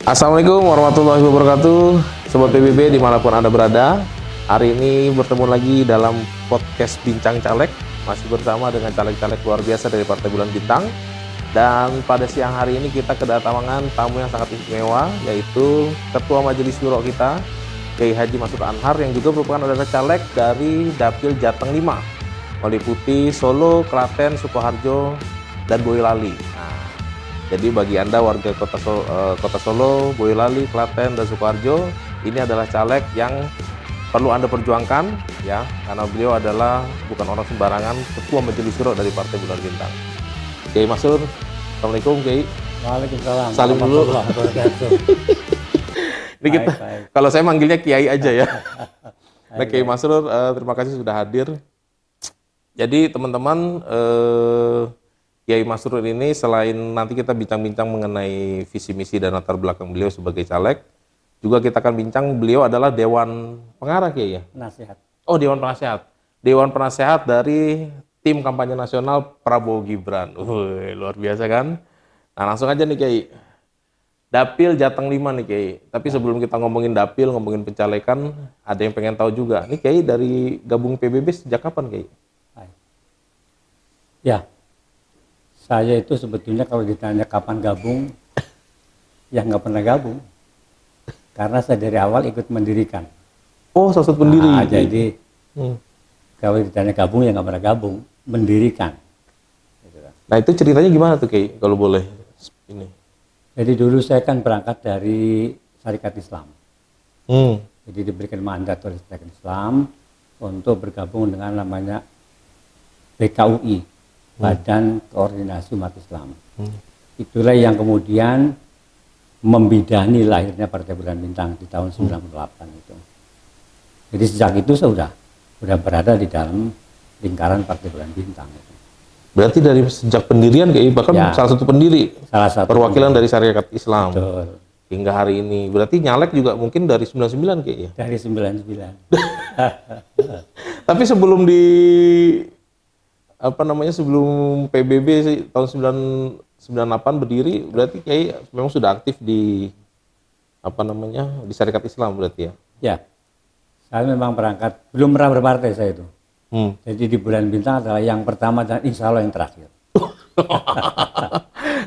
Assalamualaikum warahmatullahi wabarakatuh, Sobat PBB dimanapun Anda berada. Hari ini bertemu lagi dalam podcast Bincang Caleg, masih bersama dengan caleg-caleg luar biasa dari Partai Bulan Bintang. Dan pada siang hari ini kita kedatangan tamu yang sangat istimewa, yaitu Ketua Majelis Syuro kita, Kiai Haji Masrur Anhar, yang juga merupakan adalah caleg dari Dapil Jateng 5, meliputi Solo, Klaten, Sukoharjo, dan Boyolali. Jadi bagi Anda warga Kota Solo, Boyolali, Klaten, dan Sukoharjo, ini adalah caleg yang perlu Anda perjuangkan, ya, karena beliau adalah bukan orang sembarangan, Ketua Majelis Syuro dari Partai Bulan Bintang. Kiai Masrur, Assalamualaikum Kiai. Waalaikumsalam. Salim dulu. Ini kita, kalau saya manggilnya Kiai aja ya. Nah, Kiai Masrur, terima kasih sudah hadir. Jadi teman-teman, Kiai Masrur ini selain nanti kita bincang-bincang mengenai visi misi dan latar belakang beliau sebagai caleg, juga kita akan bincang beliau adalah Dewan Pengarah Kiai ya? Penasehat. Oh, Dewan Penasehat. Dewan Penasehat dari tim kampanye nasional Prabowo Gibran. Luar biasa kan? Nah, langsung aja nih Kiai. Dapil Jateng 5 nih Kiai. Tapi sebelum kita ngomongin dapil, ngomongin pencalekan, ada yang pengen tahu juga. Nih Kiai dari gabung PBB sejak kapan Kiai? Ya. Saya itu sebetulnya kalau ditanya kapan gabung, ya nggak pernah gabung. Karena saya dari awal ikut mendirikan. Oh, salah satu pendiri. Nah, jadi kalau ditanya gabung, ya nggak pernah gabung. Mendirikan. Nah, itu ceritanya gimana tuh Kiai, kalau boleh ini? Jadi dulu saya kan berangkat dari Syarikat Islam. Jadi diberikan mandat oleh Syarikat Islam untuk bergabung dengan namanya BKUI. Badan Koordinasi Umat Islam. Itulah yang kemudian membidani lahirnya Partai Bulan Bintang di tahun 98 itu. Jadi sejak itu saya sudah berada di dalam lingkaran Partai Bulan Bintang itu. Berarti dari sejak pendirian Kiai, bahkan Ya, salah satu pendiri, salah satu perwakilan pendiri. dari Syarikat Islam. Betul. Hingga hari ini. Berarti nyalek juga mungkin dari 99 Kiai ya? Dari 99. Tapi sebelum sebelum PBB sih, tahun 98 berdiri, berarti Kiai memang sudah aktif di di Syarikat Islam berarti ya? Ya, saya memang berangkat, belum pernah berpartai saya itu. Jadi di Bulan Bintang adalah yang pertama dan insya Allah yang terakhir.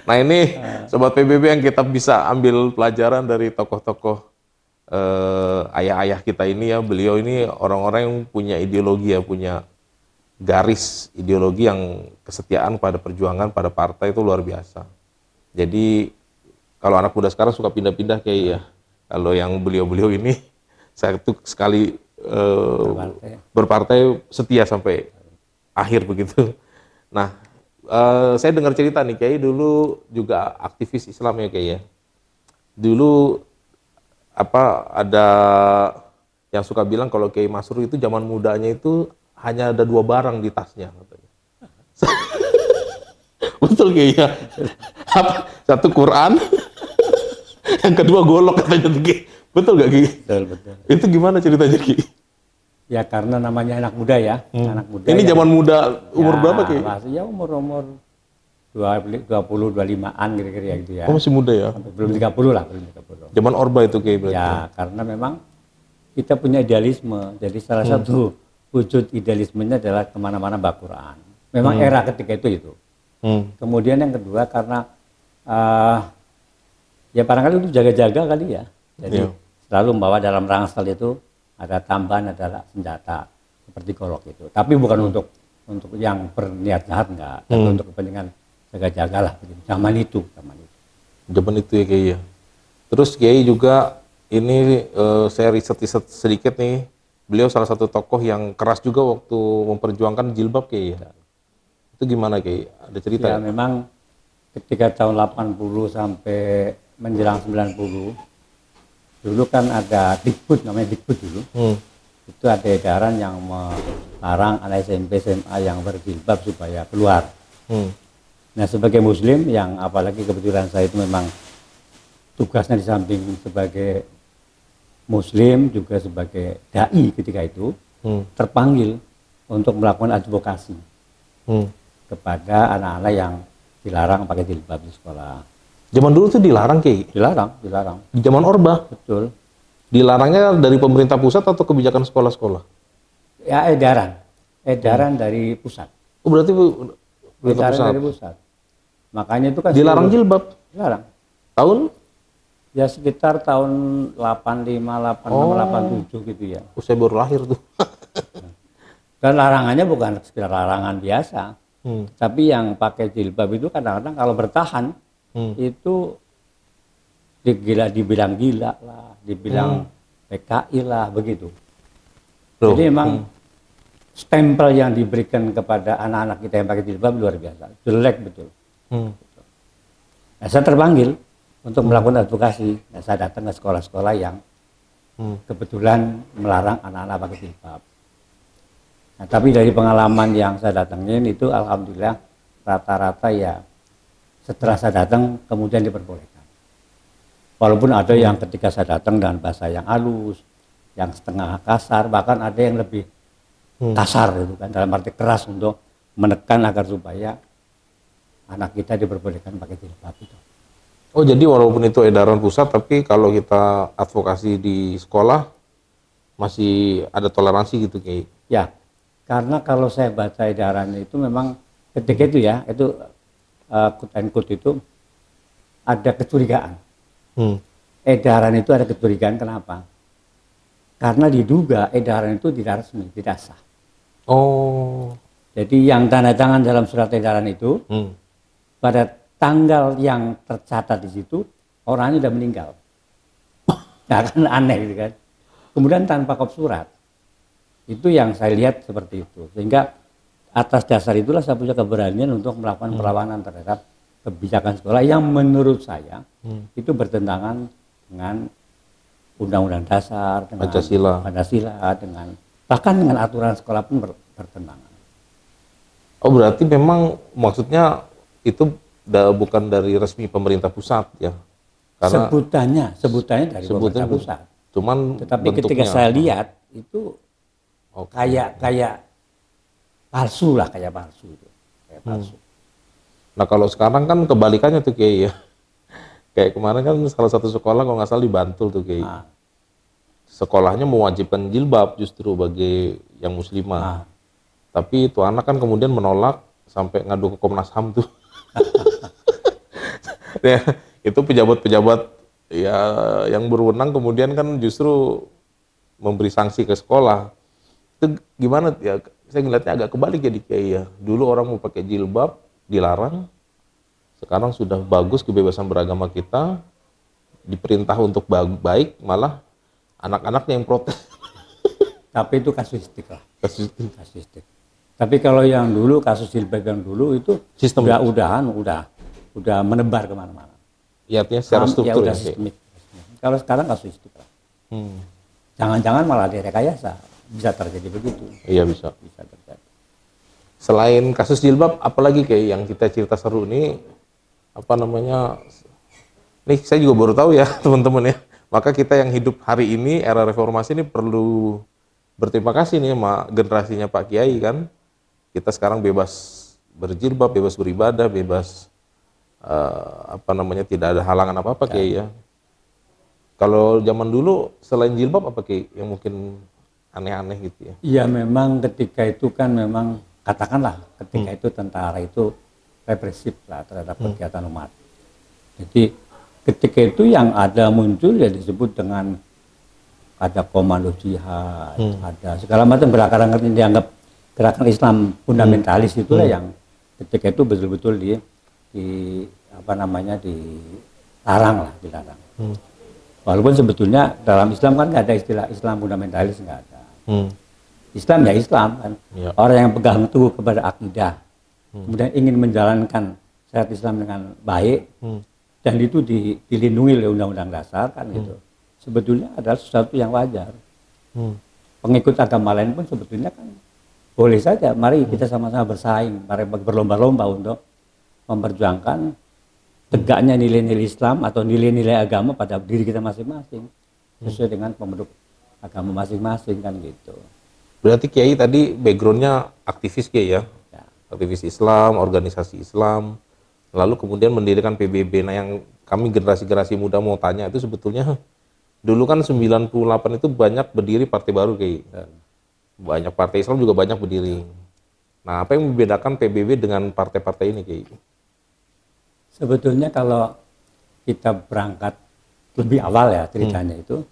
Nah ini Sobat PBB yang kita bisa ambil pelajaran dari tokoh-tokoh ayah-ayah kita ini ya, beliau ini orang-orang yang punya ideologi ya, punya garis ideologi yang kesetiaan pada perjuangan pada partai itu luar biasa. Jadi kalau anak muda sekarang suka pindah-pindah kayak ya. Kalau yang beliau-beliau ini saya tuh sekali berpartai setia sampai akhir begitu. Nah, saya dengar cerita nih Kiai dulu juga aktivis Islam ya Kiai ya. Dulu ada yang suka bilang kalau Kiai Masrur itu zaman mudanya itu hanya ada 2 barang di tasnya katanya. Betul Kiai ya? Satu Quran, yang kedua golok katanya tuh Kiai. Betul gak Kiai? Betul. Itu gimana ceritanya Kiai? Ya karena namanya anak muda ya, anak muda. Ini zaman muda umur ya, berapa Kiai? Ya umur 20-25an kira-kira gitu ya. Oh masih muda ya? Belum 30 lah, belum 30. Zaman Orba itu Kiai berarti? Ya karena memang kita punya idealisme, jadi salah satu wujud idealismenya adalah kemana-mana baca Quran. Memang era ketika itu. Kemudian yang kedua karena ya barangkali itu jaga-jaga kali ya. Jadi selalu membawa dalam ransel itu ada tambahan, ada senjata seperti golok itu. Tapi bukan untuk yang berniat jahat enggak, tapi untuk kepentingan jaga-jaga lah. Zaman itu. Zaman itu ya Kiai ya. Terus Kiai juga ini saya riset sedikit nih. Beliau salah satu tokoh yang keras juga waktu memperjuangkan jilbab Kiai ya. Itu gimana Kiai? Ada cerita ya? Memang ketika tahun 80 sampai menjelang 90, dulu kan ada Dikbud, namanya Dikbud dulu. Itu ada edaran yang melarang anak SMP, SMA yang berjilbab supaya keluar. Nah sebagai muslim yang apalagi kebetulan saya itu memang tugasnya di samping sebagai Muslim juga sebagai dai ketika itu terpanggil untuk melakukan advokasi kepada anak-anak yang dilarang pakai jilbab di sekolah. Zaman dulu tuh dilarang Kiai. Dilarang, dilarang. Di zaman Orba. Betul. Dilarangnya dari pemerintah pusat atau kebijakan sekolah-sekolah? Ya edaran dari pusat. Oh berarti pemerintah Edaran pusat. dari pusat. Makanya itu kan Dilarang jilbab. dilarang. Tahun? Ya sekitar tahun 85, 86, 87 gitu ya. Saya baru lahir tuh. Dan larangannya bukan sekedar larangan biasa. Tapi yang pakai jilbab itu kadang-kadang kalau bertahan itu dibilang gila lah, dibilang PKI lah begitu. Loh, Jadi memang stempel yang diberikan kepada anak-anak kita yang pakai jilbab luar biasa, jelek betul. Nah, saya terpanggil untuk melakukan advokasi. Nah, saya datang ke sekolah-sekolah yang kebetulan melarang anak-anak pakai jilbab. Nah, tapi dari pengalaman yang saya datangin itu alhamdulillah rata-rata ya setelah saya datang kemudian diperbolehkan. Walaupun ada yang ketika saya datang dengan bahasa yang halus, yang setengah kasar, bahkan ada yang lebih kasar itu kan, dalam arti keras untuk menekan agar supaya anak kita diperbolehkan pakai jilbab itu. oh jadi walaupun itu edaran pusat, tapi kalau kita advokasi di sekolah masih ada toleransi gitu Kiai? Ya, karena kalau saya baca edaran itu memang ketika itu ya, itu quote and quote itu ada kecurigaan. Edaran itu ada kecurigaan, kenapa? Karena diduga edaran itu tidak resmi, tidak sah. Oh. Jadi yang tanda tangan dalam surat edaran itu pada tanggal yang tercatat di situ orangnya sudah meninggal. Nah kan aneh gitu kan. Kemudian tanpa kop surat. Itu yang saya lihat seperti itu. Sehingga atas dasar itulah saya punya keberanian untuk melakukan perlawanan terhadap kebijakan sekolah yang menurut saya itu bertentangan dengan Undang-Undang Dasar, dengan Pancasila, dengan bahkan dengan aturan sekolah pun bertentangan. Oh berarti memang maksudnya itu bukan dari resmi pemerintah pusat ya? Karena sebutannya dari pemerintah pusat. Cuman tetapi ketika saya lihat itu kayak palsu lah, kayak palsu itu. Kayak palsu. Nah kalau sekarang kan kebalikannya tuh Kiai ya. Kayak kemarin kan salah satu sekolah kalau nggak salah di Bantul tuh Kiai. Sekolahnya mewajibkan jilbab justru bagi yang muslimah. Tapi itu anak kan kemudian menolak sampai ngadu ke Komnas HAM tuh. Ya, itu pejabat-pejabat ya yang berwenang kemudian kan justru memberi sanksi ke sekolah. Itu gimana ya? Saya ngeliatnya agak kebalik ya di Kiai ya. Dulu orang mau pakai jilbab dilarang. Sekarang sudah bagus kebebasan beragama kita, diperintah untuk baik, malah anak-anaknya yang protes. Tapi itu kasuistik lah. Kasuistik. Tapi kalau yang dulu, kasus jilbab yang dulu itu sistem udah menebar kemana-mana. Ya, artinya secara struktur ya. Sistemik. Kalau sekarang kasuistik lah. Jangan-jangan malah direkayasa. Bisa terjadi begitu. Iya bisa. Bisa terjadi. Selain kasus jilbab, apalagi kayak yang kita cerita seru ini, apa namanya? Nih saya juga baru tahu ya teman-teman ya. Maka kita yang hidup hari ini era reformasi ini perlu berterima kasih nih sama generasinya Pak Kiai kan. Kita sekarang bebas berjilbab, bebas beribadah, bebas apa namanya tidak ada halangan apa-apa Kiai ya. Kalau zaman dulu selain jilbab apa Kiai yang mungkin aneh-aneh gitu ya? Iya memang ketika itu kan memang katakanlah ketika itu tentara itu represif lah terhadap kegiatan umat. Jadi ketika itu yang ada muncul ya disebut dengan ada komando jihad, ada segala macam gerakan yang dianggap gerakan Islam fundamentalis itulah yang ketika itu betul-betul dilarang. Walaupun sebetulnya dalam Islam kan nggak ada istilah Islam fundamentalis, nggak ada. Islam ya Islam kan. Ya. Orang yang pegang teguh kepada akidah, kemudian ingin menjalankan syariat Islam dengan baik, dan itu dilindungi oleh Undang-Undang Dasar kan gitu. Sebetulnya adalah sesuatu yang wajar. Pengikut agama lain pun sebetulnya kan boleh saja. Mari kita sama-sama bersaing, mari berlomba-lomba untuk memperjuangkan tegaknya nilai-nilai Islam atau nilai-nilai agama pada diri kita masing-masing sesuai dengan pemeluk agama masing-masing kan gitu. Berarti Kiai tadi backgroundnya aktivis Kiai ya? Aktivis Islam, organisasi Islam, lalu kemudian mendirikan PBB. Nah yang kami generasi-generasi muda mau tanya itu sebetulnya dulu kan 98 itu banyak berdiri partai baru kayak. Banyak partai Islam juga banyak berdiri. Nah, apa yang membedakan PBB dengan partai-partai ini kayak? Sebetulnya kalau kita berangkat lebih awal ya ceritanya itu,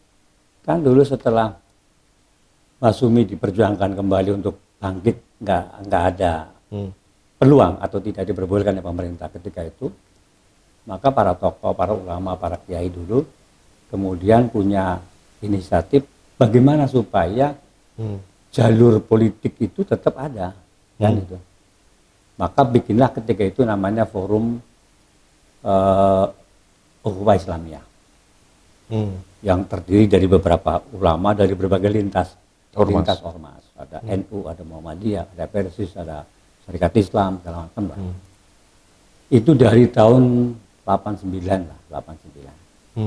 kan dulu setelah Masyumi diperjuangkan kembali untuk bangkit, nggak ada peluang atau tidak diperbolehkan oleh pemerintah ketika itu, maka para tokoh, para ulama, para kiai dulu kemudian punya inisiatif bagaimana supaya jalur politik itu tetap ada, kan itu. Maka bikinlah ketika itu namanya Forum Ukhuwah Islamiyah, yang terdiri dari beberapa ulama dari berbagai lintas ormas. Ada NU, ada Muhammadiyah, ada Persis, ada Syarikat Islam, segala macam lah. Itu dari tahun 89 lah, 89.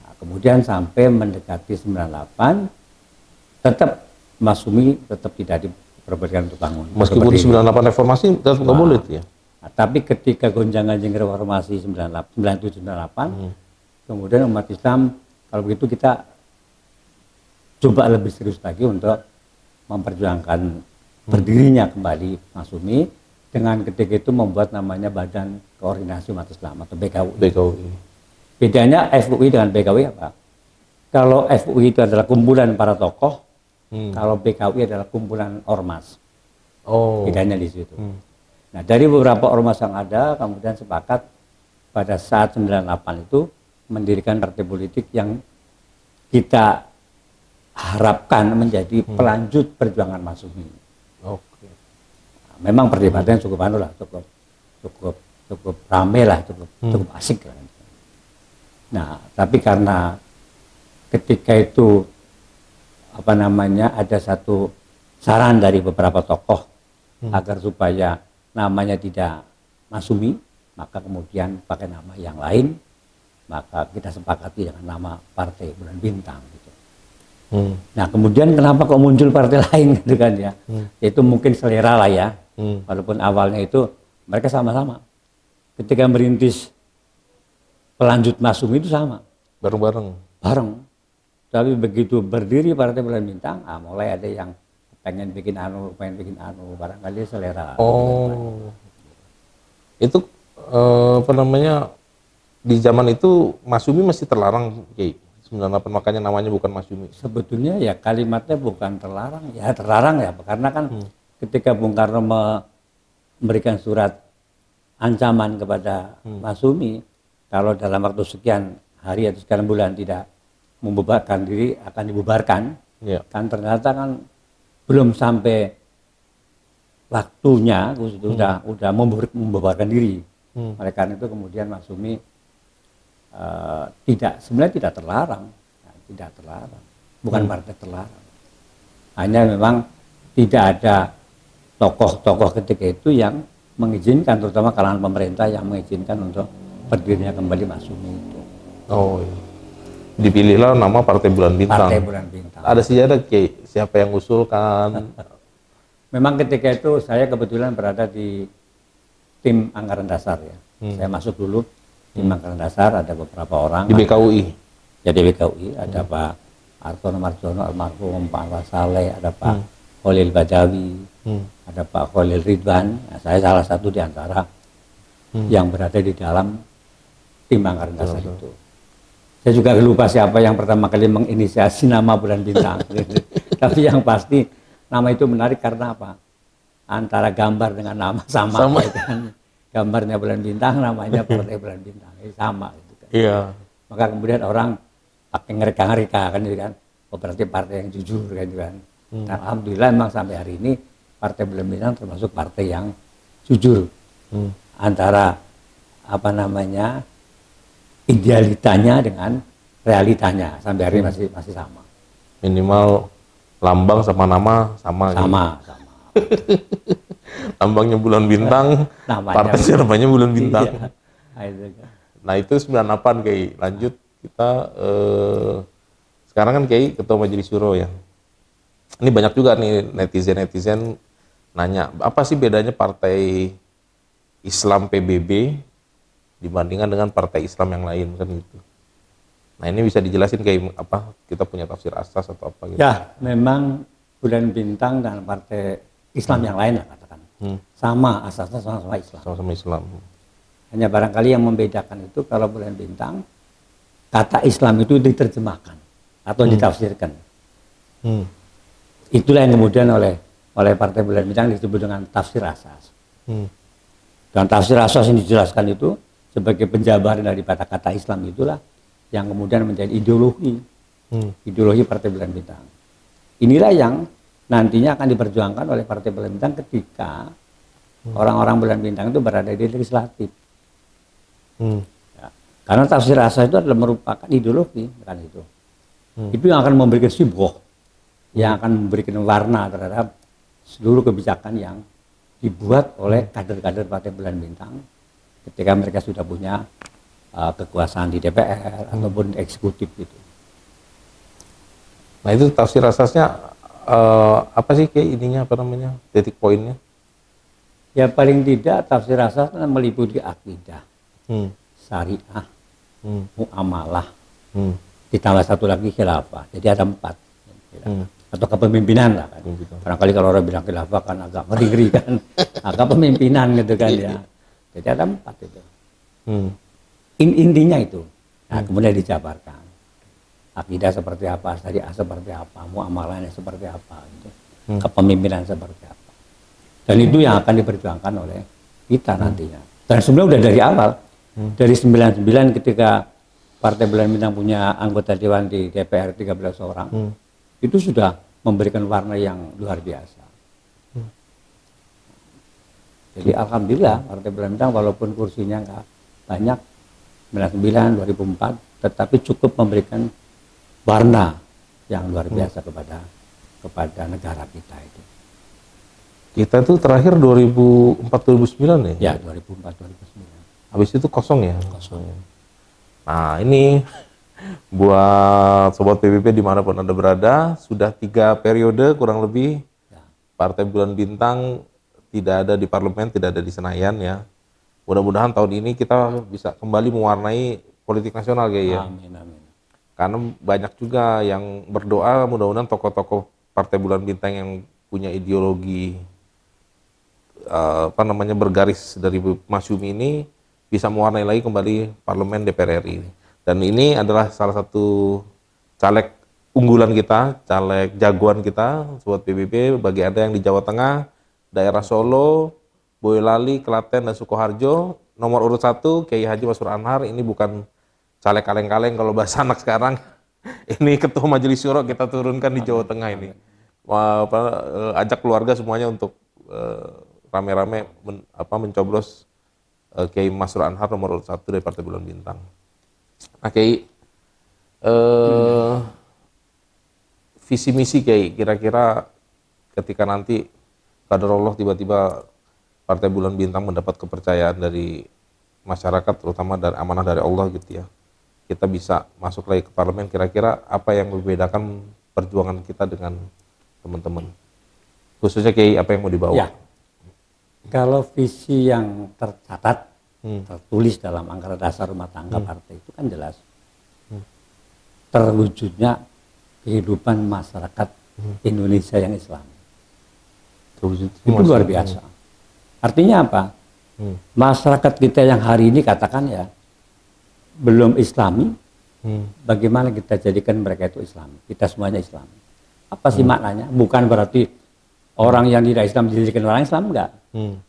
Nah, kemudian sampai mendekati 98, tetap Masyumi tetap tidak diperbolehkan untuk bangun. Meskipun 98 reformasi tetap nggak boleh itu ya. Nah, tapi ketika gonjang-ganjing reformasi 97-98, kemudian umat Islam kalau begitu kita coba lebih serius lagi untuk memperjuangkan berdirinya kembali Masyumi dengan ketika itu membuat namanya Badan Koordinasi Umat Islam atau BKUI. Bedanya FUI dengan BKUI apa? Kalau FUI itu adalah kumpulan para tokoh, kalau BKUI adalah kumpulan ormas. Bedanya di situ. Nah, dari beberapa ormas yang ada kemudian sepakat pada saat 98 itu mendirikan partai politik yang kita harapkan menjadi pelanjut perjuangan Masyumi. Nah, memang perdebatannya cukup cukup ramai lah, cukup asik lah. Nah, tapi karena ketika itu ada satu saran dari beberapa tokoh agar supaya namanya tidak Masyumi, maka kemudian pakai nama yang lain, maka kita sepakati dengan nama Partai Bulan Bintang gitu. Nah, kemudian kenapa kok muncul partai lain gitu kan ya? Itu mungkin selera lah ya. Walaupun awalnya itu mereka sama-sama. Ketika merintis pelanjut Masyumi itu sama. Bareng. Tapi begitu berdiri Partai Bulan Bintang, mulai ada yang pengen bikin anu, barangkali selera. Itu di zaman itu Masyumi masih terlarang, Kiai. 98 makanya namanya bukan Masyumi. Sebetulnya ya kalimatnya bukan terlarang ya karena kan ketika Bung Karno memberikan surat ancaman kepada Masyumi kalau dalam waktu sekian hari atau sekian bulan tidak membubarkan diri akan dibubarkan, kan ternyata kan belum sampai waktunya udah membubarkan diri. Oleh karena itu kemudian Masyumi sebenarnya tidak terlarang, bukan partai terlarang. Hanya memang tidak ada tokoh-tokoh ketika itu yang mengizinkan, terutama kalangan pemerintah yang mengizinkan untuk berdirinya kembali Masyumi itu. Dipilihlah nama Partai Bulan Bintang. Partai Bulan Bintang. Ada sejarah, Kiai, siapa yang usulkan? Memang ketika itu saya kebetulan berada di tim anggaran dasar ya. Saya masuk dulu tim anggaran dasar, ada beberapa orang. Di BKUI? Ya di BKUI, ada Pak Artono Marjono, almarhum Pak Anwar Saleh, ada Pak Khalil Badawi, ada Pak Khalil Ridwan. Nah, saya salah satu di antara yang berada di dalam tim anggaran dasar itu. Saya juga lupa siapa yang pertama kali menginisiasi nama Bulan Bintang. Tapi yang pasti nama itu menarik karena apa? Antara gambar dengan nama sama. Kan? Gambarnya Bulan Bintang, namanya Partai Bulan Bintang. Sama gitu kan. Iya. Maka kemudian orang pakai ngereka-ngereka kan gitu kan. Berarti partai yang jujur kan gitu kan. Dan alhamdulillah memang sampai hari ini Partai Bulan Bintang termasuk partai yang jujur. Antara idealitanya dengan realitanya sampai hari ini masih sama. Minimal lambang sama nama sama. Lambangnya Bulan Bintang, partainya namanya Bulan Bintang. Nah itu 98 Kiai. Lanjut kita sekarang kan Kiai Ketua Majelis Syuro ya. Ini banyak juga nih netizen nanya apa sih bedanya Partai Islam PBB dibandingkan dengan partai Islam yang lain kan gitu. Nah ini bisa dijelasin kayak apa kita punya tafsir asas atau apa gitu? Ya, memang bulan bintang dan partai Islam yang lain lah katakan sama asasnya sama-sama Islam. Sama-sama Islam. Hanya barangkali yang membedakan itu kalau bulan bintang kata Islam itu diterjemahkan atau ditafsirkan. Itulah yang kemudian oleh partai bulan bintang disebut dengan tafsir asas. Dan tafsir asas yang dijelaskan itu sebagai penjabaran daripada kata Islam itulah yang kemudian menjadi ideologi. Ideologi partai bulan bintang. Inilah yang nantinya akan diperjuangkan oleh partai bulan bintang ketika orang-orang bulan bintang itu berada di legislatif. Ya. Karena tafsir asas itu adalah merupakan ideologi kan itu. Itu yang akan memberikan simbol, yang akan memberikan warna terhadap seluruh kebijakan yang dibuat oleh kader-kader partai bulan bintang ketika mereka sudah punya kekuasaan di DPR ataupun eksekutif itu. Nah itu tafsir asasnya apa sih kayak ininya apa namanya titik poinnya? Ya paling tidak tafsir asas meliputi akidah, syariah, muamalah, ditambah satu lagi khilafah. Jadi ada 4. Atau kepemimpinan lah kan. Barangkali kalau orang bilang khilafah kan agak ngeri-ngeri kan. Agak pemimpinan gitu kan ya. Jadi ada 4 itu. Intinya itu. Nah kemudian dijabarkan. Akidah seperti apa, syariah seperti apa, muamalahnya seperti apa, gitu. Kepemimpinan seperti apa. Dan itu yang akan diperjuangkan oleh kita nantinya. Dan sebenarnya udah dari awal, dari 99 ketika Partai Bulan Bintang punya anggota dewan di DPR 13 orang, itu sudah memberikan warna yang luar biasa. Jadi alhamdulillah Partai Bulan Bintang walaupun kursinya nggak banyak, 99, 2004, tetapi cukup memberikan warna yang luar biasa kepada negara kita itu. Kita tuh terakhir 2004-2009 ya? Ya 2004-2009. Habis itu kosong ya? Kosong. Nah ini buat Sobat PBB dimanapun Anda berada, sudah 3 periode kurang lebih Partai Bulan Bintang tidak ada di parlemen, tidak ada di Senayan ya. Mudah-mudahan tahun ini kita bisa kembali mewarnai politik nasional kayak ya. Amin, amin. Karena banyak juga yang berdoa mudah-mudahan tokoh-tokoh Partai Bulan Bintang yang punya ideologi bergaris dari Masyumi ini bisa mewarnai lagi kembali parlemen DPR RI. Dan ini adalah salah satu caleg unggulan kita, caleg jagoan kita, Sobat PBB, bagi Anda yang di Jawa Tengah, daerah Solo, Boyolali, Klaten, dan Sukoharjo, nomor urut 1, Kiai Haji Masrur Anhar, ini bukan caleg kaleng-kaleng kalau bahasa anak sekarang. Ini ketua majelis syuro kita turunkan di Jawa Tengah ini. Ajak keluarga semuanya untuk rame-rame mencoblos Kiai Masrur Anhar nomor urut 1 dari Partai Bulan Bintang. Nah Kiai, visi misi Kiai, kira-kira ketika nanti qadarullah tiba-tiba Partai Bulan Bintang mendapat kepercayaan dari masyarakat, terutama dari amanah dari Allah gitu ya, kita bisa masuk lagi ke parlemen, kira-kira apa yang membedakan perjuangan kita dengan teman-teman? Khususnya Kiai, apa yang mau dibawa? Ya. Kalau visi yang tercatat, tertulis dalam anggaran dasar rumah tangga partai itu kan jelas. Terwujudnya kehidupan masyarakat Indonesia yang Islam. Itu luar biasa. Artinya apa? Masyarakat kita yang hari ini katakan ya, belum Islami, bagaimana kita jadikan mereka itu Islam? Kita semuanya Islam. Apa sih maknanya? Bukan berarti orang yang tidak Islam dijadikan orang Islam, enggak.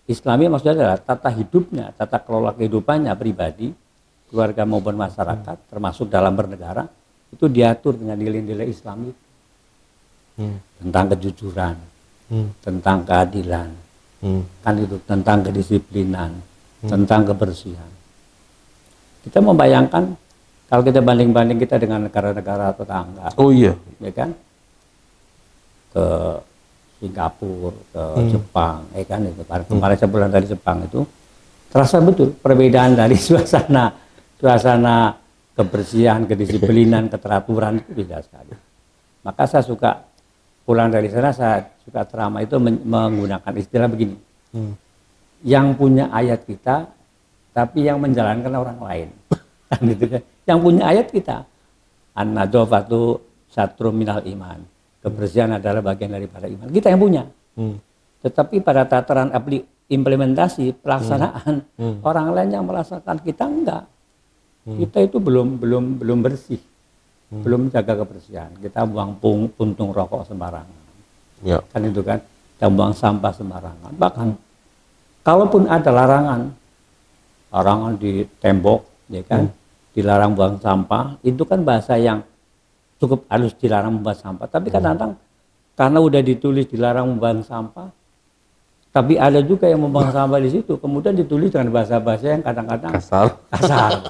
Islami maksudnya adalah tata hidupnya, tata kelola kehidupannya pribadi, keluarga maupun masyarakat, termasuk dalam bernegara, itu diatur dengan nilai-nilai Islam itu. Tentang kejujuran, tentang keadilan, kan itu, tentang kedisiplinan, tentang kebersihan. Kita membayangkan kalau kita banding-banding kita dengan negara-negara tetangga. Oh iya. Ya kan? Ke Singapura, ke Jepang, kan itu. Kemarin saya pulang dari Jepang itu terasa betul perbedaan dari suasana kebersihan, kedisiplinan, keteraturan itu beda sekali. Maka saya suka pulang dari sana, saya suka ceramah itu menggunakan istilah begini. Yang punya ayat kita tapi yang menjalankan orang lain. Kan gitu kan. Yang punya ayat kita. An-nadzafatu syatrum minal iman. Kebersihan adalah bagian daripada iman. Kita yang punya. Tetapi pada tataran implementasi, pelaksanaan, orang lain yang melaksanakan, kita enggak. Kita itu belum bersih. Belum jaga kebersihan. Kita buang puntung rokok sembarangan. Ya. Kan itu kan. Kita buang sampah sembarangan. Bahkan kalaupun ada larangan di tembok, ya kan, dilarang buang sampah, itu kan bahasa yang cukup halus, dilarang membuang sampah. Tapi kadang-kadang karena udah ditulis dilarang membuang sampah, tapi ada juga yang membuang sampah di situ, kemudian ditulis dengan bahasa-bahasa yang kadang-kadang kasar.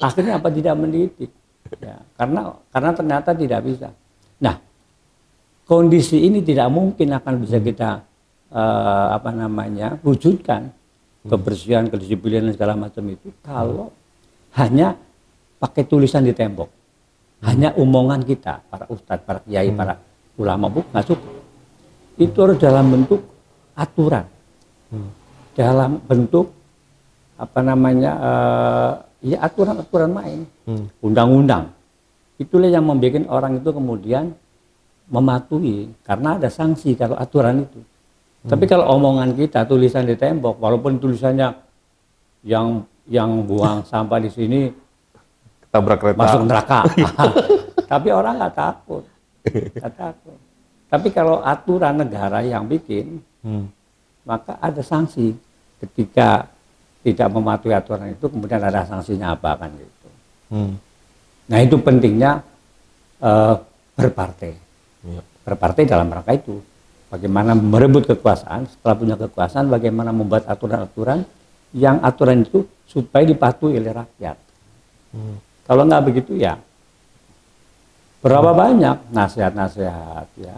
Akhirnya apa, tidak mendidik, ya, karena ternyata tidak bisa. Nah, kondisi ini tidak mungkin akan bisa kita wujudkan kebersihan, kedisiplinan segala macam itu kalau hanya pakai tulisan di tembok, hanya omongan kita, para ustadz, para kiai, para ulama, nggak cukup. Itu harus dalam bentuk aturan, dalam bentuk aturan-aturan main, undang-undang. Itulah yang membuat orang itu kemudian mematuhi, karena ada sanksi kalau aturan itu. Tapi kalau omongan kita, tulisan di tembok, walaupun tulisannya yang buang sampah di sini tabrak kereta, masuk neraka, tapi orang nggak takut. Tapi kalau aturan negara yang bikin, maka ada sanksi ketika tidak mematuhi aturan itu, kemudian ada sanksinya apa kan gitu. Nah itu pentingnya berpartai, berpartai dalam rangka itu. Bagaimana merebut kekuasaan, setelah punya kekuasaan, bagaimana membuat aturan-aturan yang aturan itu supaya dipatuhi oleh rakyat. Kalau nggak begitu ya, berapa banyak nasihat-nasihat, ya,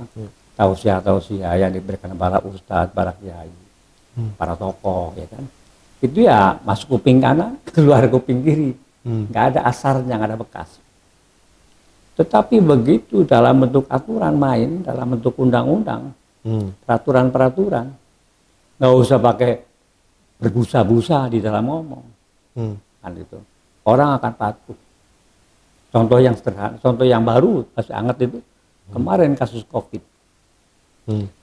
tausiah-tausiah yang diberikan para ustadz, para kiai, para tokoh, ya kan, itu ya masuk kuping kanan, keluar kuping kiri, nggak ada asarnya, nggak ada bekas. Tetapi begitu dalam bentuk aturan main, dalam bentuk undang-undang, peraturan-peraturan, nggak usah pakai berbusa-busa di dalam ngomong, kan itu, orang akan patuh. Contoh yang sederhana, contoh yang baru, masih hangat itu, kemarin kasus COVID.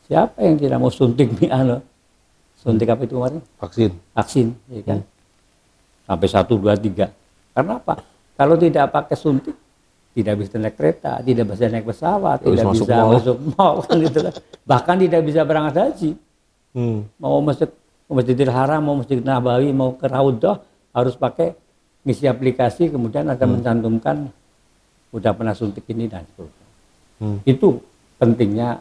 Siapa yang tidak mau suntik suntik apa itu kemarin? Vaksin, ya kan? Sampai 1, 2, 3. Karena apa? Kalau tidak pakai suntik, tidak bisa naik kereta, tidak bisa naik pesawat, tidak bisa masuk mall, kan gitu kan. Bahkan tidak bisa berangkat haji. Mau Masjidil Haram, mau Masjid Nabawi, mau ke Raudhah, harus pakai ngisi aplikasi, kemudian ada mencantumkan udah pernah suntik ini dan seterusnya. Itu pentingnya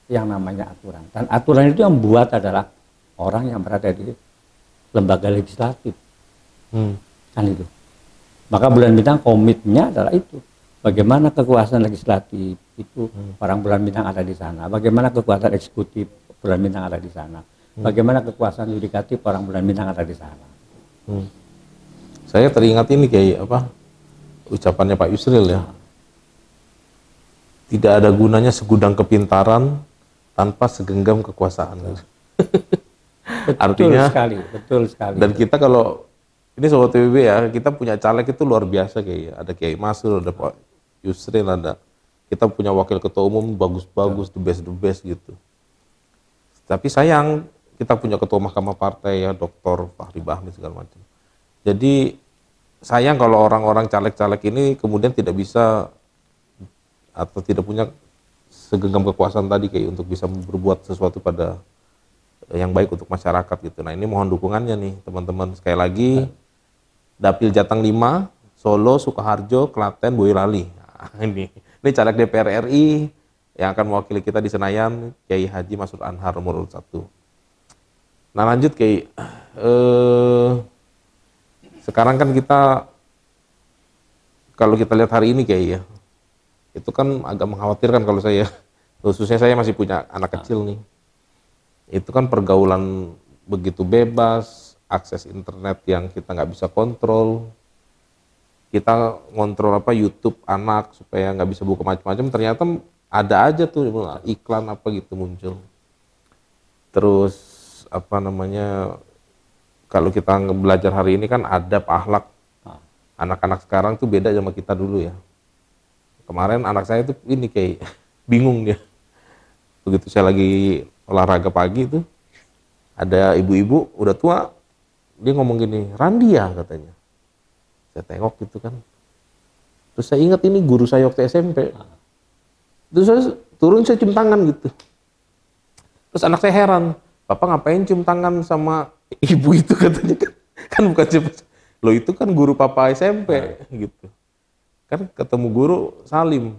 yang namanya aturan. Dan aturan itu yang buat adalah orang yang berada di lembaga legislatif. Kan itu. Maka Bulan Bintang komitmennya adalah itu. Bagaimana kekuasaan legislatif itu orang Bulan Bintang ada di sana. Bagaimana kekuasaan eksekutif Bulan Bintang ada di sana. Bagaimana kekuasaan yudikatif orang Bulan Bintang ada di sana. Saya teringat ini kayak apa ucapannya Pak Yusril ya. Tidak ada gunanya segudang kepintaran tanpa segenggam kekuasaan. Artinya betul sekali. Dan kita kalau ini Sobat TBB ya, kita punya caleg itu luar biasa kayak ada Kiai Masrur, ada Pak Yusril, ada kita punya wakil ketua umum bagus-bagus, the best gitu. Tapi sayang kita punya ketua mahkamah partai ya, Dr. Fahri Bahmi segala macam. Jadi sayang kalau orang-orang caleg-caleg ini kemudian tidak bisa atau tidak punya segenggam kekuasaan tadi kayak untuk bisa berbuat sesuatu pada yang baik untuk masyarakat gitu. Nah ini mohon dukungannya nih teman-teman. Sekali lagi Dapil Jateng 5, Solo, Sukoharjo, Klaten, Boyolali. Nah, ini caleg DPR RI yang akan mewakili kita di Senayan, Kiai Haji Masud Anhar nomor urut 1. Nah lanjut Kiai, sekarang kan kita kalau kita lihat hari ini Kiai ya, itu kan agak mengkhawatirkan kalau saya, khususnya saya masih punya anak kecil nih. Itu kan pergaulan begitu bebas, akses internet yang kita nggak bisa kontrol. Kita ngontrol YouTube anak supaya nggak bisa buka macam-macam, ternyata ada aja tuh iklan apa gitu muncul. Terus kalau kita belajar hari ini kan adab, akhlak. Ah. Anak-anak sekarang tuh beda sama kita dulu ya. Kemarin anak saya tuh ini kayak bingung dia. Begitu saya lagi olahraga pagi tuh, ada ibu-ibu udah tua, dia ngomong gini, Randi ya katanya. Saya tengok gitu kan. Terus saya ingat ini guru saya waktu SMP. Terus saya turun, saya cium tangan gitu. Terus anak saya heran, Bapak ngapain cium tangan sama ibu itu katanya kan? Kan bukan siapa. Loh itu kan guru Papa SMP gitu. Kan ketemu guru Salim.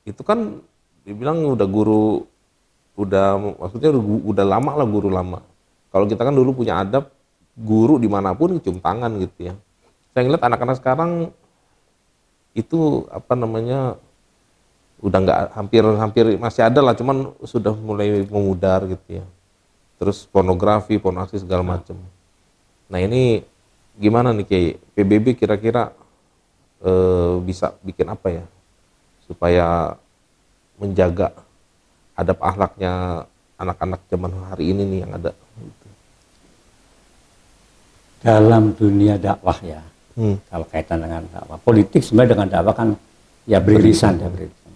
Itu kan dibilang udah guru, maksudnya udah lama lah, guru lama. Kalau kita kan dulu punya adab, guru dimanapun cium tangan gitu ya. Saya ngeliat anak-anak sekarang itu apa namanya, udah nggak, hampir masih ada lah, cuman sudah mulai memudar gitu ya. Terus pornografi segala macam. Nah ini gimana nih kayak PBB kira-kira bisa bikin apa ya supaya menjaga adab akhlaknya anak-anak zaman hari ini nih yang ada gitu. Dalam dunia dakwah ya, kalau kaitan dengan dakwah politik sebenarnya dengan dakwah kan ya beririsan ya, beririsan.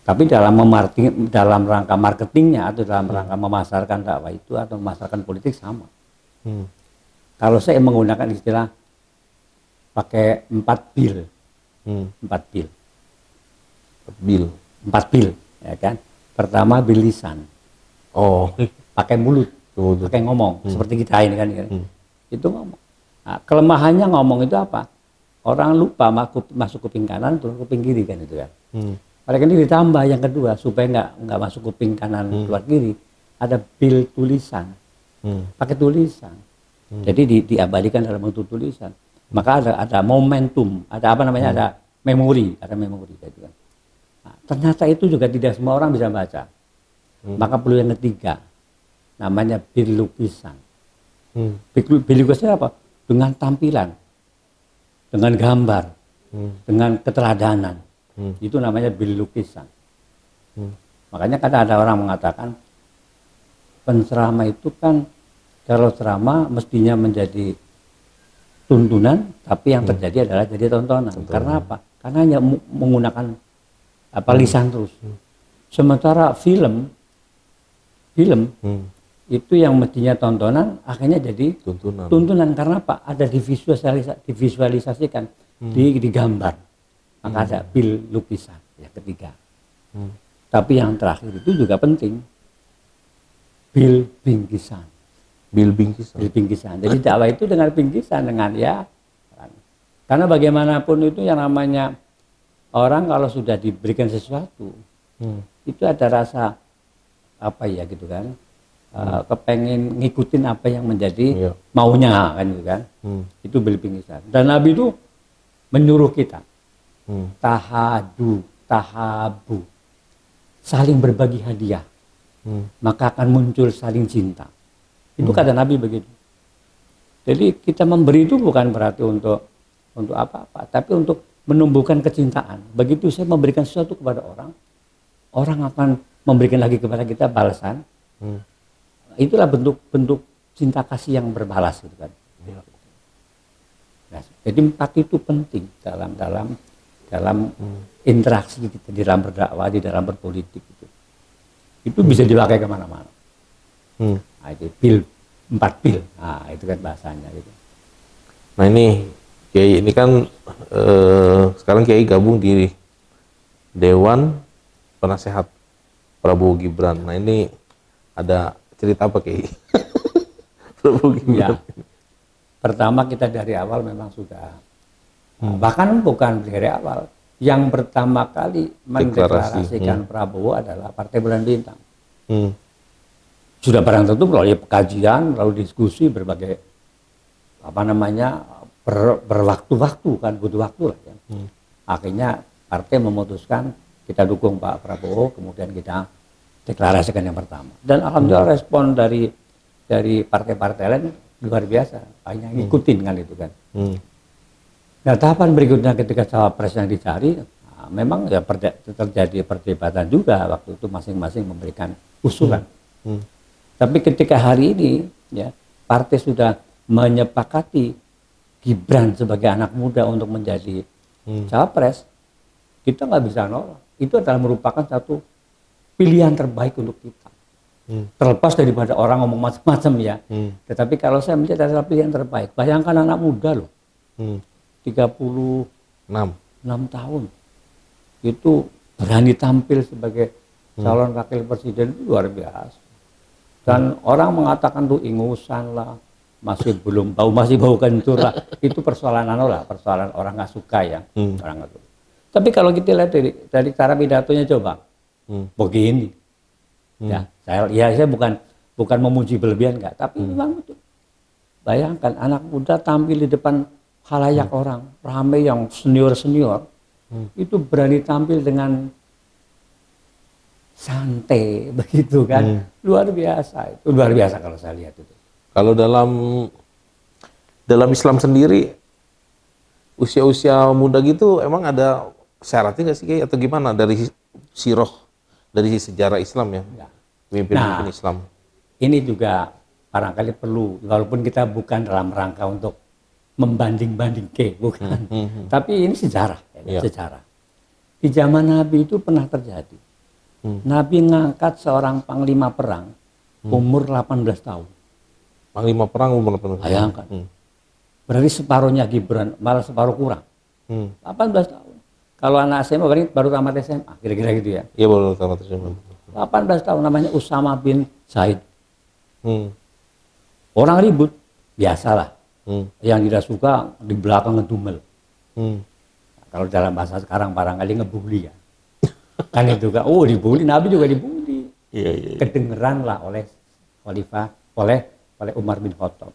Tapi dalam rangka marketingnya atau dalam rangka memasarkan dakwah itu atau memasarkan politik sama. Kalau saya menggunakan istilah pakai 4 bil, 4 bil, 4 bil, ya kan? Pertama bil lisan, pakai mulut, pakai ngomong, seperti kita ini kan, itu ngomong. Nah, kelemahannya ngomong itu apa? Orang lupa masuk kuping kanan, turun kuping kiri kan itu kan. Oleh karena ini ditambah yang kedua supaya nggak masuk kuping kanan keluar kiri, ada bil tulisan, pakai tulisan. Jadi diabadikan dalam bentuk tulisan. Maka ada momentum, ada apa namanya, ada memori gitu kan. Nah, ternyata itu juga tidak semua orang bisa baca. Maka perlu yang ketiga, namanya bil lukisan. Bil lukisan apa? Dengan tampilan, dengan gambar, dengan keteladanan. Itu namanya bil lukisan. Makanya kadang ada orang mengatakan penceramah itu kan, kalau ceramah mestinya menjadi tuntunan, tapi yang terjadi adalah jadi tontonan. Karena apa? Karena hanya menggunakan lisan terus. Sementara film itu yang mestinya tontonan akhirnya jadi tuntunan. Karena apa? Ada divisualisasikan, digambar. Maka ada bil lukisan yang ketiga. Tapi yang terakhir itu juga penting, bil bingkisan. Bil bingkisan. Jadi dakwah itu dengan bingkisan, dengan ya. Karena bagaimanapun itu yang namanya orang kalau sudah diberikan sesuatu, itu ada rasa apa ya gitu kan, kepengen ngikutin apa yang menjadi maunya kan gitu kan. Itu bil bingkisan. Dan Nabi itu menyuruh kita tahabu, saling berbagi hadiah, maka akan muncul saling cinta. Itu kata Nabi begitu. Jadi kita memberi itu bukan berarti untuk apa-apa, tapi untuk menumbuhkan kecintaan. Begitu saya memberikan sesuatu kepada orang, orang akan memberikan lagi kepada kita balasan. Itulah bentuk cinta kasih yang berbalas gitu kan. Nah, jadi 4 itu penting dalam interaksi kita di dalam berdakwah, di dalam berpolitik itu. Itu bisa dipakai kemana-mana. Nah, itu 4 bil. Nah, itu kan bahasanya gitu. Nah ini Kiai ini kan sekarang Kiai gabung di Dewan Penasehat Prabowo Gibran. Nah ini ada cerita apa Kiai? Prabowo Gibran. Ya. Pertama kita dari awal memang sudah, bahkan bukan dari awal. Yang pertama kali mendeklarasikan Prabowo adalah Partai Bulan Bintang. Sudah barang tentu melalui kajian, lalu diskusi berbagai berwaktu-waktu kan, butuh waktu lah ya. Akhirnya partai memutuskan kita dukung Pak Prabowo, kemudian kita deklarasikan yang pertama. Dan alhamdulillah respon dari partai-partai lain luar biasa, hanya ngikutin kan itu kan. Nah tahapan berikutnya ketika cawapres yang dicari, memang ya terjadi perdebatan juga, waktu itu masing-masing memberikan usulan. Tapi ketika hari ini ya partai sudah menyepakati Gibran sebagai anak muda untuk menjadi capres, kita nggak bisa nolak. Itu adalah merupakan satu pilihan terbaik untuk kita. Terlepas daripada orang ngomong macam-macam ya. Tetapi kalau saya melihat adalah pilihan terbaik. Bayangkan anak muda loh, 36 tahun, itu berani tampil sebagai calon wakil presiden, itu luar biasa. Dan orang mengatakan tuh ingusan lah, masih bau kencur lah. Itu persoalan persoalan orang nggak suka ya. Orang nggak suka. Tapi kalau kita lihat dari cara pidatonya coba, begini. Ya, saya bukan memuji berlebihan enggak, tapi memang itu. Bayangkan anak muda tampil di depan khalayak orang, ramai yang senior, itu berani tampil dengan santai begitu kan. Luar biasa, itu luar biasa kalau saya lihat itu. Kalau dalam Islam sendiri, usia-usia muda gitu emang ada syaratnya nggak sih, Kiai? Atau gimana dari dari sejarah Islam ya? Pemimpin Islam. Ini juga barangkali perlu, walaupun kita bukan dalam rangka untuk membanding-bandingke, bukan. Tapi ini sejarah, sejarah. Di zaman Nabi itu pernah terjadi. Nabi ngangkat seorang panglima perang umur 18 tahun. Panglima perang umur 18 tahun. Bayangkan. Berarti separuhnya Gibran, malah separuh kurang. 18 tahun. Kalau anak SMA berarti baru tamat SMA, kira-kira gitu ya. Iya, baru tamat SMA. 18 tahun, namanya Usama bin Zaid. Orang ribut, biasalah. Yang tidak suka di belakang ngedumel. Kalau dalam bahasa sekarang barangkali ngebully ya. Kan itu kan, dibully, Nabi juga dibully. Iya. Kedengeran lah oleh khalifah, oleh Umar bin Khattab.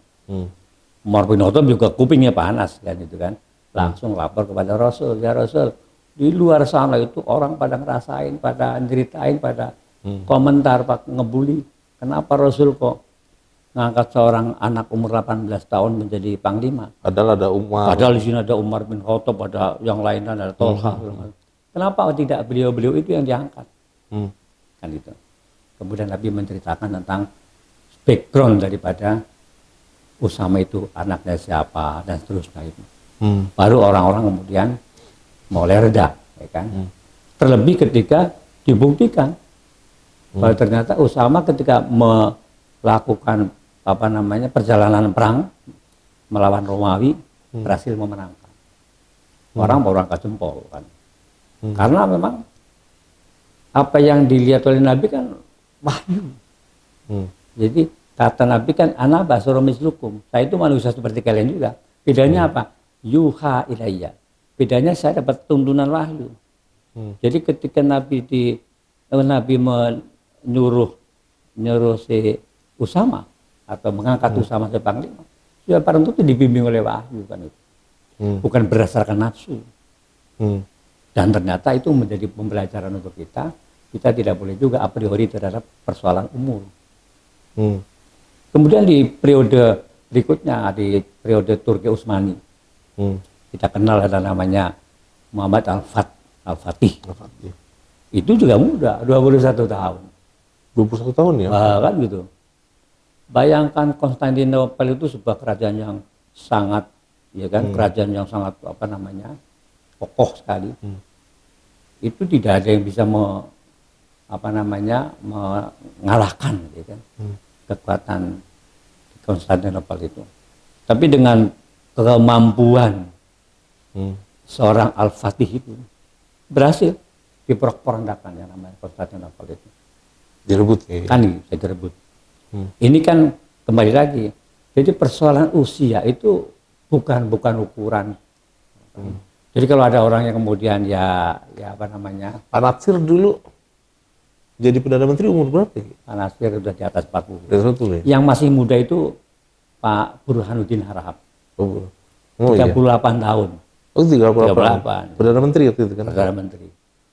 Umar bin Khattab juga kupingnya panas kan itu kan. Langsung lapor kepada Rasul, ya Rasul, di luar sana itu orang pada ngerasain, pada ceritain, pada komentar, pak ngebully. Kenapa Rasul kok ngangkat seorang anak umur 18 tahun menjadi panglima? Padahal ada Umar. Padahal di sini ada Umar bin Khattab, ada yang lain, ada Tolha. Kenapa tidak beliau-beliau itu yang diangkat? Kan itu. Kemudian Nabi menceritakan tentang background daripada Usama itu, anaknya siapa dan seterusnya itu. Baru orang-orang kemudian mulai reda, ya kan? Terlebih ketika dibuktikan bahwa ternyata Usama ketika melakukan perjalanan perang melawan Romawi berhasil memenangkan. Orang baru angkat jempol kan. Karena memang apa yang dilihat oleh Nabi kan wahyu. Jadi kata Nabi kan ana basara mislukum. Saya itu manusia seperti kalian juga. Bedanya apa? Yuha ilayya. Bedanya saya dapat tuntunan wahyu. Jadi ketika Nabi menyuruh si Usama atau mengangkat Usama sebagai panglima, ya para itu dibimbing oleh wahyu kan itu. Bukan berdasarkan nafsu. Dan ternyata itu menjadi pembelajaran untuk kita. Kita tidak boleh juga a priori terhadap persoalan umur. Kemudian di periode berikutnya, di periode Turki Utsmani, kita kenal ada namanya Muhammad Al-Fatih. Itu juga muda, 21 tahun. 21 tahun ya? Kan gitu. Bayangkan Konstantinopel itu sebuah kerajaan yang sangat, ya kan, kerajaan yang sangat kokoh sekali. Itu tidak ada yang bisa mengalahkan, ya kan, kekuatan Konstantinopel itu. Tapi dengan kemampuan seorang Al-Fatih itu berhasil diporak-porandakan yang namanya Konstantinopel itu. Direbut ya? Kan bisa direbut. Ini kan kembali lagi. Jadi persoalan usia itu bukan ukuran. Jadi kalau ada orang yang kemudian Pak Natsir dulu jadi Perdana Menteri umur berapa ya? Pak Natsir sudah di atas 40. Ya? Yang masih muda itu Pak Burhanuddin Harahap. 38 tahun. Oh, 38. Perdana Menteri waktu itu kan? Perdana Menteri.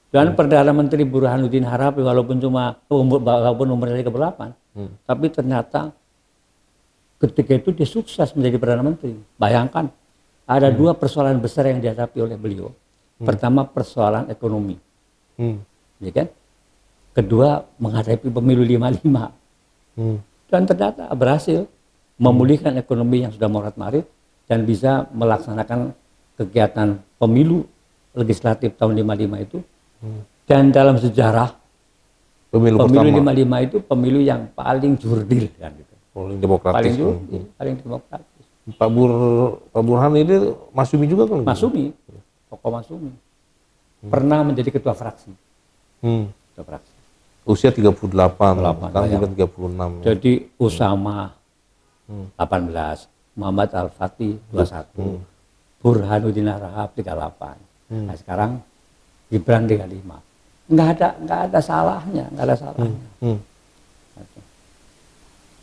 Dan Perdana Menteri Burhanuddin Harahap walaupun umurnya 38, tapi ternyata ketika itu dia sukses menjadi Perdana Menteri. Bayangkan, ada dua persoalan besar yang dihadapi oleh beliau. Pertama, persoalan ekonomi. Ya kan? Kedua, menghadapi pemilu 55. Dan ternyata berhasil. memulihkan ekonomi yang sudah morat-marit, dan bisa melaksanakan kegiatan pemilu legislatif tahun 55 itu. Dan dalam sejarah pemilu 55 itu pemilu yang paling jurdil kan gitu. Paling demokratis. Paling demokratis. Pak Burhan ini Masyumi juga kan? Masyumi, tokoh Masyumi. Pernah menjadi ketua fraksi. Ketua fraksi. Usia 38, sekarang bukan 36. Jadi Usama 18, Muhammad Al-Fatih 21, Burhanuddin Rahab 38. Nah sekarang Gibran 35. Nggak ada salahnya.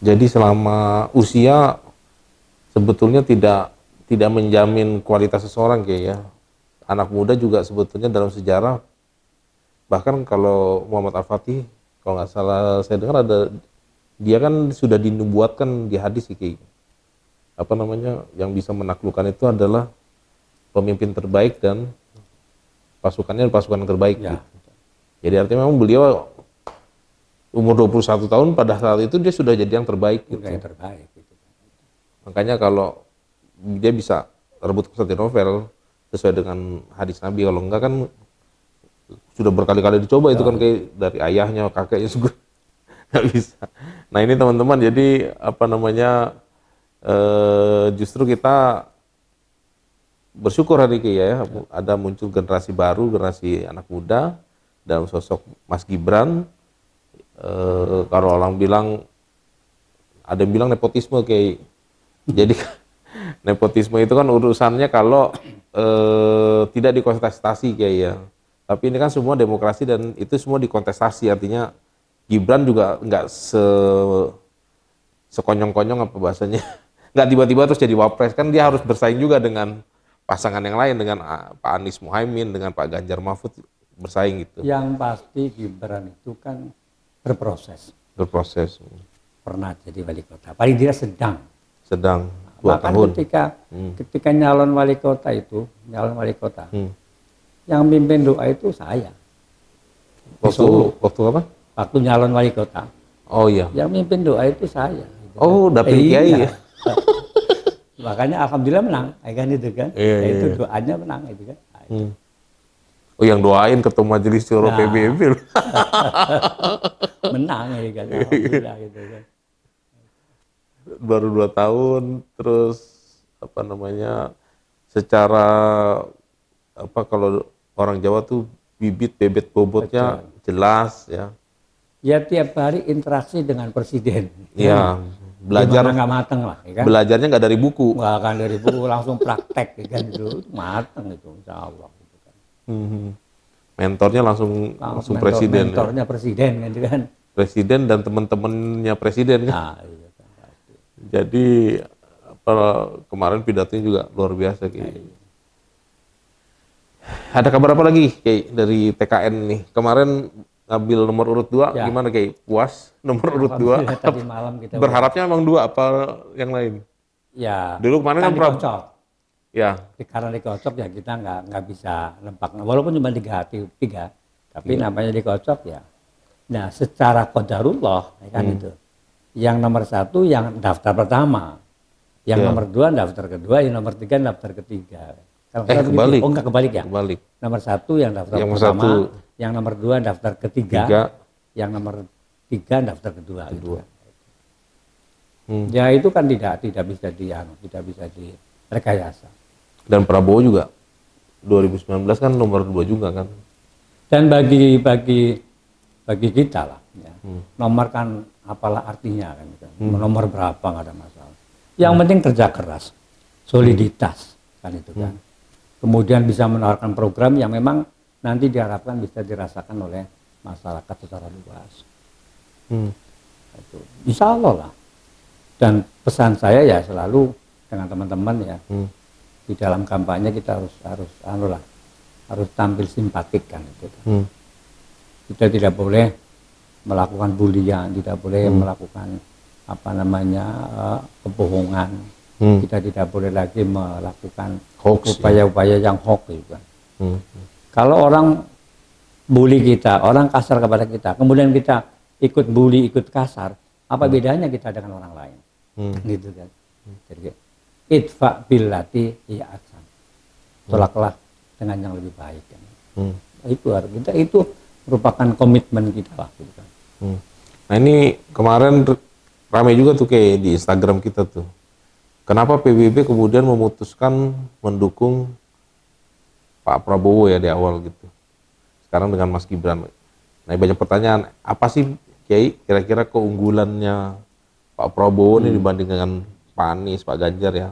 Jadi selama usia sebetulnya tidak menjamin kualitas seseorang kayak ya. Anak muda juga sebetulnya dalam sejarah, bahkan kalau Muhammad Al-Fatih, kalau nggak salah saya dengar dia kan sudah dinubuatkan di hadis kayak apa namanya, yang bisa menaklukkan itu adalah pemimpin terbaik dan pasukan yang terbaik. Ya. Gitu. Jadi artinya memang beliau umur 21 tahun pada saat itu dia sudah jadi yang terbaik. Gitu. Yang terbaik. Gitu. Makanya kalau dia bisa rebut Konstantinopel sesuai dengan hadis Nabi, kalau enggak kan sudah berkali-kali dicoba itu kan kayak dari ayahnya, kakeknya juga nggak bisa. Nah ini teman-teman, jadi apa namanya, justru kita bersyukur hari ini ya, ada muncul generasi baru, generasi anak muda dalam sosok Mas Gibran. Kalau orang bilang, ada yang bilang nepotisme kayak, jadi nepotisme itu kan urusannya kalau tidak dikontestasi kayak ya. Tapi ini kan semua demokrasi dan itu semua dikontestasi, artinya Gibran juga nggak sekonyong-konyong apa bahasanya, nggak tiba-tiba terus jadi wapres, kan dia harus bersaing juga dengan pasangan yang lain, dengan Pak Anies Muhaimin, dengan Pak Ganjar Mahfud, bersaing gitu. Yang pasti Gibran itu kan berproses. Pernah jadi wali kota, paling tidak sedang 2 tahun. Ketika nyalon wali kota, yang mimpin doa itu saya. Waktu apa? Waktu nyalon wali kota. Oh iya. Yang mimpin doa itu saya. Gitu oh, dapil kiai ya. Makanya alhamdulillah menang, kan itu kan. Itu doanya menang itu kan. Oh, yang doain ketua majelis syuro PBB. Menang ya kan. Alhamdulillah gitu kan. Baru 2 tahun, terus apa namanya, secara apa, kalau orang Jawa tuh bebet bobotnya jelas ya. Ya tiap hari interaksi dengan presiden. Iya, belajar nggak mateng lah, ya kan? Belajarnya nggak dari buku. Nggak akan dari buku, langsung praktek, ya kan itu mateng itu, insya Allah. Gitu kan. Mentornya langsung presiden. Mentornya ya? Presiden kan? Presiden dan teman-temannya presiden kan. Nah, iya, kan, pasti. Jadi apa, kemarin pidatonya juga luar biasa kayak. Ada kabar apa lagi kayak dari TKN nih? Kemarin ngambil nomor urut 2, gimana kayak? Puas nomor urut 2? Tadi malam kita berharapnya memang 2 apa yang lain? Ya. Dulu kemarin kan dikocok. Ya. Karena dikocok ya kita nggak bisa nempak. Walaupun cuma 3, tapi namanya dikocok ya. Nah, secara qadarullah ya kan itu. Yang nomor 1 yang daftar pertama, yang nomor 2 daftar kedua, yang nomor 3 daftar ketiga. Kebalik. Oh, enggak kebalik ya? Kebalik. Nomor 1 yang daftar pertama, yang nomor 2 daftar ketiga, yang nomor 3 daftar kedua. Gitu. Ya itu kan tidak bisa direkayasa. Dan Prabowo juga 2019 kan nomor 2 juga kan. Dan bagi kita lah, ya. Nomor kan apalah artinya kan, nomor berapa nggak ada masalah. Yang penting kerja keras, soliditas kan itu kan. Kemudian bisa menawarkan program yang memang nanti diharapkan bisa dirasakan oleh masyarakat secara luas. Itu. Insya Allah lah. Dan pesan saya ya selalu dengan teman-teman ya, di dalam kampanye kita harus tampil simpatik kan itu. Kita tidak boleh melakukan bulian, tidak boleh melakukan kebohongan. Kita tidak boleh lagi melakukan upaya-upaya yang hoax gitu kan. Kalau orang bully kita, orang kasar kepada kita, kemudian kita ikut bully, ikut kasar, apa bedanya kita dengan orang lain? gitu kan. Jadi idfa billati hiya ahsan, tolaklah dengan yang lebih baik kan. Itu harus kita, itu merupakan komitmen kita lah gitu kan. Nah ini kemarin ramai juga tuh kayak di Instagram kita tuh, kenapa PBB kemudian memutuskan mendukung Pak Prabowo ya di awal gitu, sekarang dengan Mas Gibran. Nah banyak pertanyaan, apa sih Kiai kira-kira keunggulannya Pak Prabowo ini dibanding dengan Pak Anies, Pak Ganjar ya?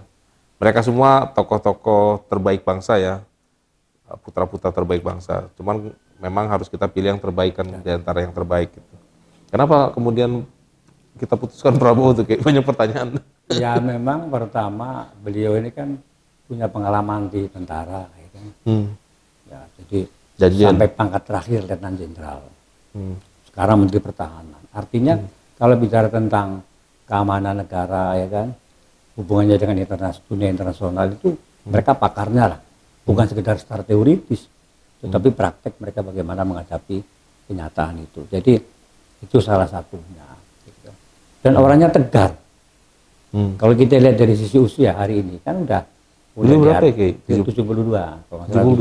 Mereka semua tokoh-tokoh terbaik bangsa ya, putra-putra terbaik bangsa. Cuman memang harus kita pilih yang terbaik kan di antara yang terbaik gitu. Kenapa kemudian kita putuskan Prabowo tuh, kayak banyak pertanyaan? Ya memang pertama beliau ini kan punya pengalaman di tentara, ya kan? Ya, jadi sampai pangkat terakhir Letnan Jenderal. Sekarang Menteri Pertahanan. Artinya kalau bicara tentang keamanan negara, ya kan, hubungannya dengan dunia internasional itu mereka pakarnya lah, bukan sekedar secara teoritis, tetapi praktek mereka bagaimana menghadapi kenyataan itu. Jadi itu salah satunya. Gitu. Dan orangnya tegar. Kalau kita lihat dari sisi usia hari ini kan udah berapa ya, 72, kalau nggak salah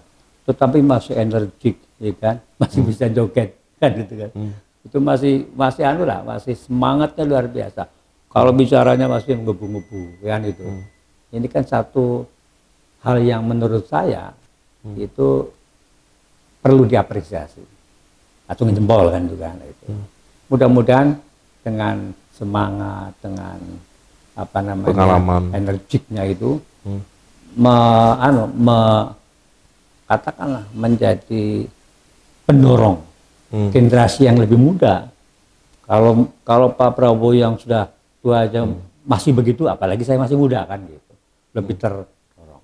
72. Tetapi masih energik, ya kan, masih bisa joget kan gitu kan. Itu masih anu lah, masih semangatnya luar biasa. Kalau bicaranya masih menggebu-gebu kan itu. Ini kan satu hal yang menurut saya itu perlu diapresiasi. Acung jempol kan juga itu. Mudah-mudahan dengan semangat, dengan apa namanya pengalaman, energiknya itu katakanlah menjadi pendorong generasi yang lebih muda. Kalau Pak Prabowo yang sudah tua aja masih begitu, apalagi saya masih muda kan gitu, lebih terdorong.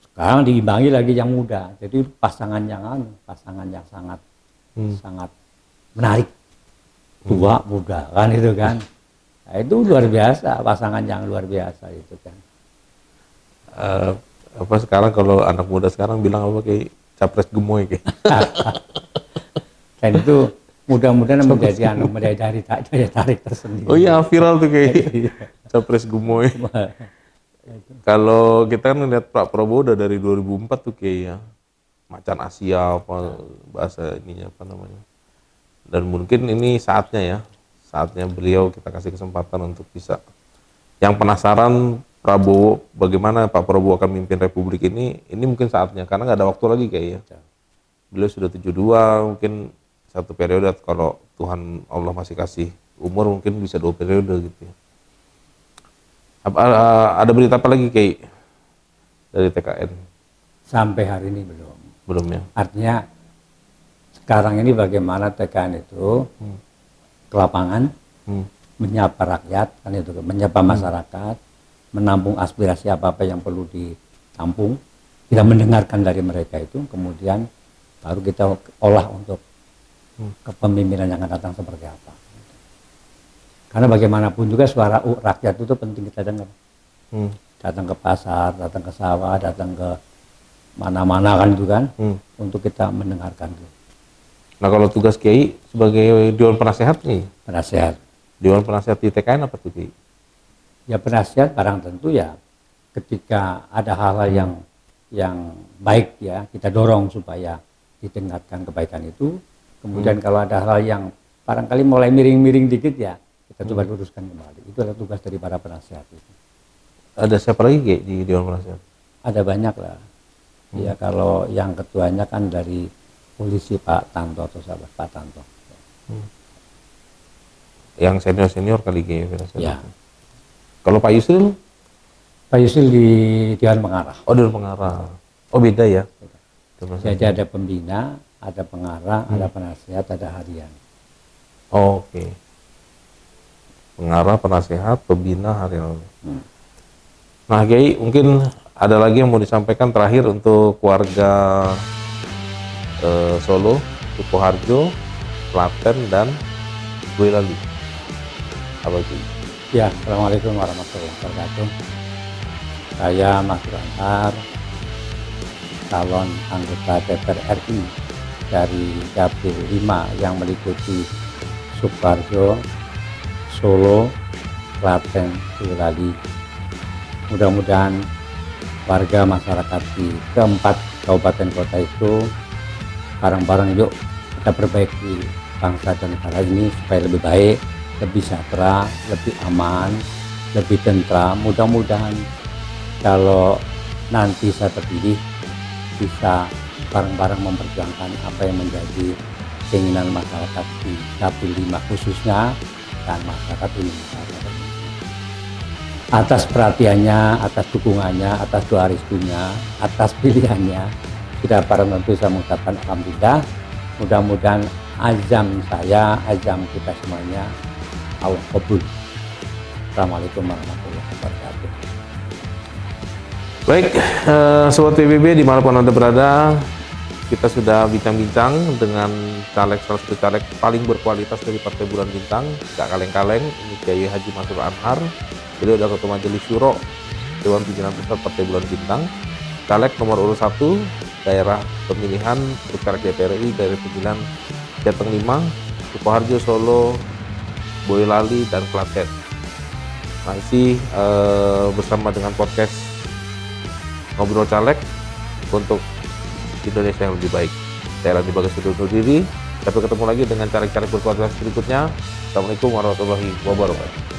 Sekarang diimbangi lagi yang muda, jadi pasangan yang sangat sangat menarik, tua muda kan itu kan. Nah, itu luar biasa, pasangan yang luar biasa itu kan. Apa sekarang kalau anak muda sekarang bilang apa kayak capres gemoy kayak. Dan itu mudah-mudahan menjadi daya tarik tersendiri. Oh iya, viral tuh kayak capres gemoy. Kalau kita kan ngeliat Pak Prabowo udah dari 2004 tuh kayak ya, macan Asia apa bahasa ininya apa namanya. Dan mungkin ini saatnya beliau kita kasih kesempatan untuk bisa. Yang penasaran Prabowo, bagaimana Pak Prabowo akan memimpin Republik ini mungkin saatnya, karena nggak ada waktu lagi kayaknya. Beliau sudah 72, mungkin satu periode, kalau Tuhan Allah masih kasih umur mungkin bisa 2 periode gitu ya. Ada berita apa lagi kayak dari TKN? Sampai hari ini belum ya. Artinya sekarang ini bagaimana TKN itu ke lapangan, menyapa rakyat, kan itu, menyapa masyarakat, menampung aspirasi apa-apa yang perlu ditampung, kita mendengarkan dari mereka itu, kemudian baru kita olah untuk kepemimpinan yang akan datang seperti apa. Karena bagaimanapun juga suara rakyat itu penting kita dengar. Datang ke pasar, datang ke sawah, datang ke mana-mana kan itu kan, untuk kita mendengarkan itu. Nah kalau tugas Kiai sebagai Dewan Penasehat nih? Penasehat. Dewan Penasehat di TKN apa tuh Kiai? Ya penasehat barang tentu ya ketika ada hal-hal yang baik ya kita dorong supaya ditingkatkan kebaikan itu. Kemudian kalau ada hal yang barangkali mulai miring-miring dikit ya kita coba luruskan kembali. Itu adalah tugas dari para penasehat itu. Ada siapa lagi Kiai di Dewan Penasehat? Ada banyak lah. Ya kalau yang ketuanya kan dari polisi Pak Tanto atau sahabat Pak Tanto. Yang senior kali Kiai. Ya. Kalau Pak Yusril? Pak Yusril di Dewan Pengarah. Oh Dewan Pengarah. Oh beda ya? Jadi ada pembina, ada pengarah, ada penasehat, ada harian. Oh, oke. Pengarah, penasehat, pembina, harian. Nah Kiai mungkin ada lagi yang mau disampaikan terakhir untuk warga Solo, Sukoharjo, Klaten, dan Boyolali. Apa itu? Ya, Assalamualaikum warahmatullahi wabarakatuh. Saya Mas Rantar, calon anggota DPR RI dari Dapil 5 yang meliputi Sukoharjo, Solo, Klaten, Boyolali. Mudah-mudahan warga masyarakat di keempat kabupaten kota itu bareng-bareng yuk kita perbaiki bangsa dan negara ini supaya lebih baik, lebih sejahtera, lebih aman, lebih tentram. Mudah-mudahan kalau nanti saya terpilih bisa bareng-bareng memperjuangkan apa yang menjadi keinginan masyarakat di Dapil 5 khususnya dan masyarakat Indonesia. Atas perhatiannya, atas dukungannya, atas doa restunya, atas pilihannya, sudah bareng tentu saya mengucapkan alhamdulillah. Mudah-mudahan azam saya, azam kita semuanya Allah kabul. Assalamualaikum warahmatullahi wabarakatuh. Baik, Sobat PBB dimanapun Anda berada, kita sudah bincang-bincang dengan salah satu caleg paling berkualitas dari Partai Bulan Bintang, gak kaleng-kaleng, ini Kiai Haji Mansur Anhar. Beliau adalah Ketua Majelis Syuro Dewan Pimpinan Pusat Partai Bulan Bintang, caleg nomor urut 1 daerah pemilihan untuk caleg DPR RI daerah pemilihan Jateng 5, Sukoharjo, Solo, Boyolali, dan Klaten. Masih bersama dengan podcast Ngobrol Caleg untuk Indonesia yang lebih baik. Saya Randy Bagas undur diri. Sampai ketemu lagi dengan caleg-caleg berkualitas berikutnya. Assalamualaikum warahmatullahi wabarakatuh.